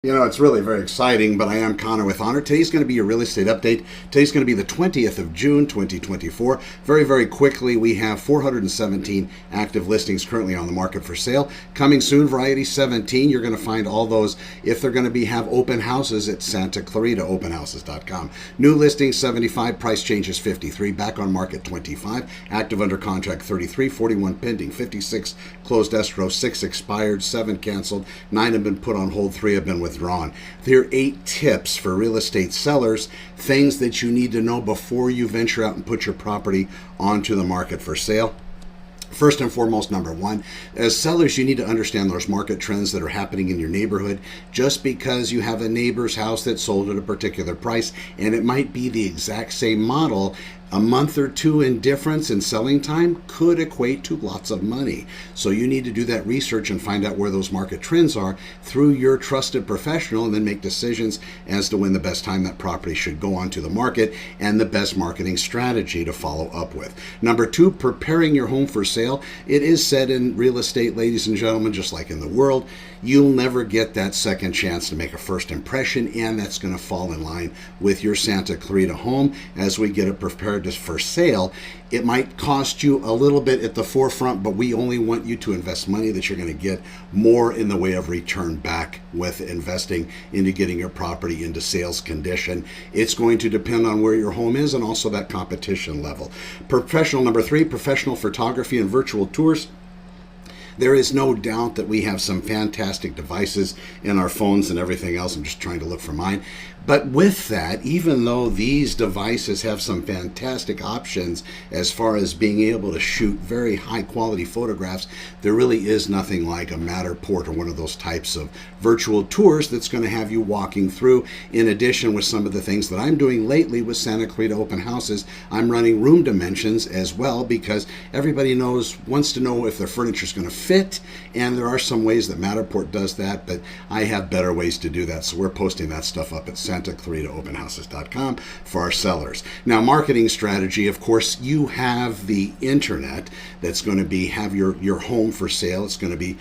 You know, it's really very exciting, but I am Connor with Honor. Today's going to be your real estate update. Today's going to be the 20th of June, 2024. Very, very quickly, we have 417 active listings currently on the market for sale. Coming soon, Variety 17. You're going to find all those if they're going to have open houses at Santa Clarita, openhouses.com. New listings 75, price changes 53, back on market 25, active under contract 33, 41 pending, 56 closed escrow, 6 expired, 7 canceled, 9 have been put on hold, 3 have been withdrawn. There are 8 tips for real estate sellers, things that you need to know before you venture out and put your property onto the market for sale. First and foremost, number one, as sellers, you need to understand those market trends that are happening in your neighborhood. Just because you have a neighbor's house that sold at a particular price, and it might be the exact same model, a month or two in difference in selling time could equate to lots of money. So you need to do that research and find out where those market trends are through your trusted professional, and then make decisions as to when the best time that property should go onto the market and the best marketing strategy to follow up with. Number two, preparing your home for sale. It is said in real estate, ladies and gentlemen, just like in the world, you'll never get that second chance to make a first impression, and that's going to fall in line with your Santa Clarita home as we get it prepared for sale. It might cost you a little bit at the forefront, but we only want you to invest money that you're going to get more in the way of return back with investing into getting your property into sales condition. It's going to depend on where your home is and also that competition level. Professional number 3, professional photography and virtual tours. There is no doubt that we have some fantastic devices in our phones and everything else. I'm just trying to look for mine. But with that, even though these devices have some fantastic options as far as being able to shoot very high quality photographs, there really is nothing like a Matterport or one of those types of virtual tours that's going to have you walking through. In addition, with some of the things that I'm doing lately with Santa Clarita open houses, I'm running room dimensions as well, because everybody wants to know if their furniture is going to fit, and there are some ways that Matterport does that, but I have better ways to do that, so we're posting that stuff up at SantaClaritaOpenHouses.com for our sellers. Now, marketing strategy, of course, you have the internet that's going to have your home for sale. It's going to be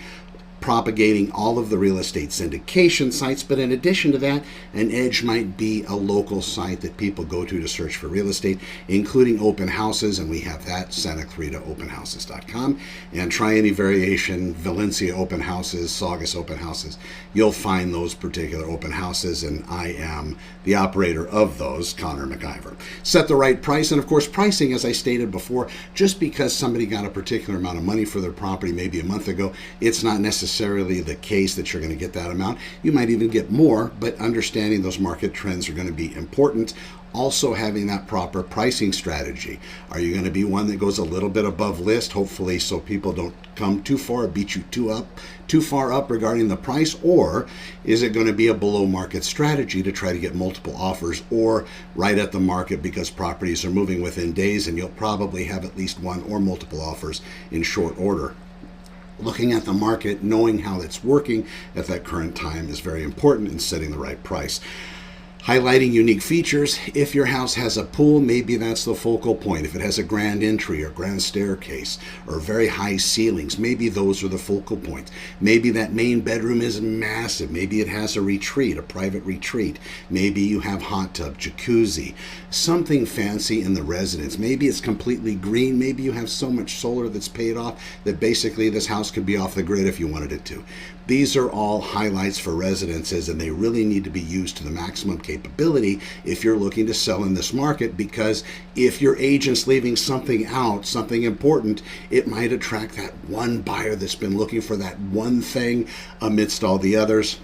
propagating all of the real estate syndication sites, but in addition to that, an edge might be a local site that people go to search for real estate, including open houses, and we have that, SantaClaritaOpenHouses.com, and try any variation, Valencia open houses, Saugus open houses, you'll find those particular open houses, and I am the operator of those, Connor MacIvor. Set the right price, and of course, pricing, as I stated before, just because somebody got a particular amount of money for their property maybe a month ago, it's not necessarily the case that you're going to get that amount. You might even get more, but understanding those market trends are going to be important. Also, having that proper pricing strategy. Are you going to be one that goes a little bit above list, hopefully, so people don't come too far, beat you too far up regarding the price? Or is it going to be a below market strategy to try to get multiple offers, or right at the market, because properties are moving within days and you'll probably have at least one or multiple offers in short order? Looking at the market, knowing how it's working at that current time is very important in setting the right price. Highlighting unique features. If your house has a pool, maybe that's the focal point. If it has a grand entry or grand staircase or very high ceilings, maybe those are the focal points. Maybe that main bedroom is massive. Maybe it has a retreat, a private retreat. Maybe you have hot tub, jacuzzi, something fancy in the residence. Maybe it's completely green. Maybe you have so much solar that's paid off that basically this house could be off the grid if you wanted it to. These are all highlights for residences, and they really need to be used to the maximum capability if you're looking to sell in this market, because if your agent's leaving something out, something important, it might attract that one buyer that's been looking for that one thing amidst all the others.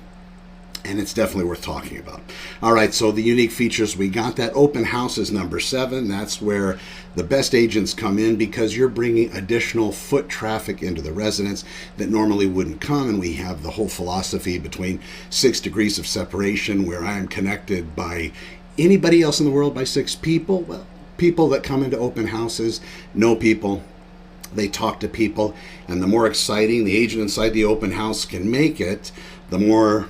And it's definitely worth talking about. All right, so the unique features, we got that. Open house is number 7. That's where the best agents come in, because you're bringing additional foot traffic into the residence that normally wouldn't come. And we have the whole philosophy between 6 degrees of separation, where I am connected by anybody else in the world by 6 people. Well, people that come into open houses know people. They talk to people. And the more exciting the agent inside the open house can make it, the more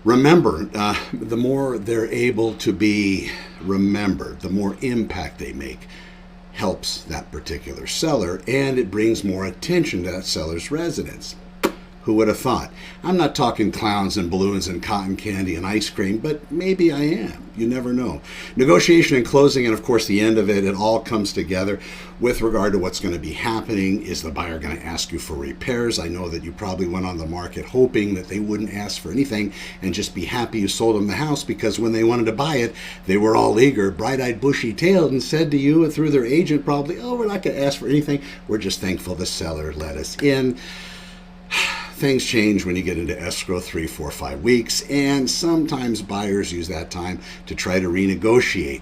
the more they're able to be remembered, the more impact they make. Helps that particular seller, and it brings more attention to that seller's residence. Who would have thought? I'm not talking clowns and balloons and cotton candy and ice cream, but maybe I am. You never know. Negotiation and closing, and of course the end of it, it all comes together with regard to what's going to be happening. Is the buyer going to ask you for repairs? I know that you probably went on the market hoping that they wouldn't ask for anything and just be happy you sold them the house, because when they wanted to buy it, they were all eager, bright-eyed, bushy-tailed, and said to you through their agent probably, oh, we're not going to ask for anything. We're just thankful the seller let us in. Things change when you get into escrow 3, 4, 5 weeks, and sometimes buyers use that time to try to renegotiate.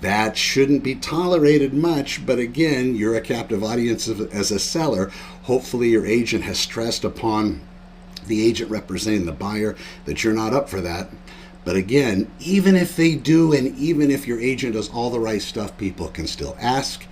That shouldn't be tolerated much, but again, you're a captive audience as a seller. Hopefully your agent has stressed upon the agent representing the buyer that you're not up for that. But again, even if they do, and even if your agent does all the right stuff, people can still ask.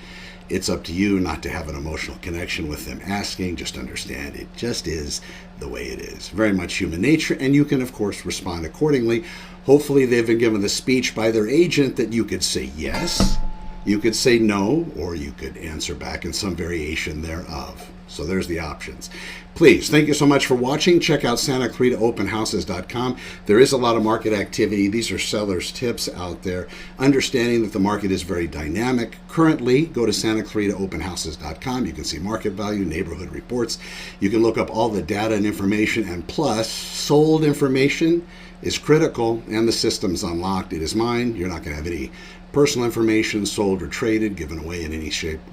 It's up to you not to have an emotional connection with them asking. Just understand it just is the way it is. Very much human nature, and you can, of course, respond accordingly. Hopefully they've been given the speech by their agent that you could say yes, you could say no, or you could answer back in some variation thereof. So there's the options. Please, thank you so much for watching. Check out SantaClaritaOpenHouses.com. There is a lot of market activity. These are sellers' tips out there. Understanding that the market is very dynamic. Currently, go to SantaClaritaOpenHouses.com. You can see market value, neighborhood reports. You can look up all the data and information. And plus, sold information is critical, and the system's unlocked. It is mine. You're not going to have any personal information sold or traded, given away in any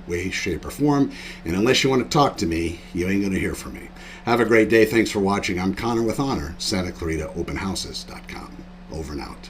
way, shape, or form. And unless you want to talk to me, you ain't going to hear from me. Have a great day. Thanks for watching. I'm Connor with Honor, SantaClaritaOpenHouses.com. Over and out.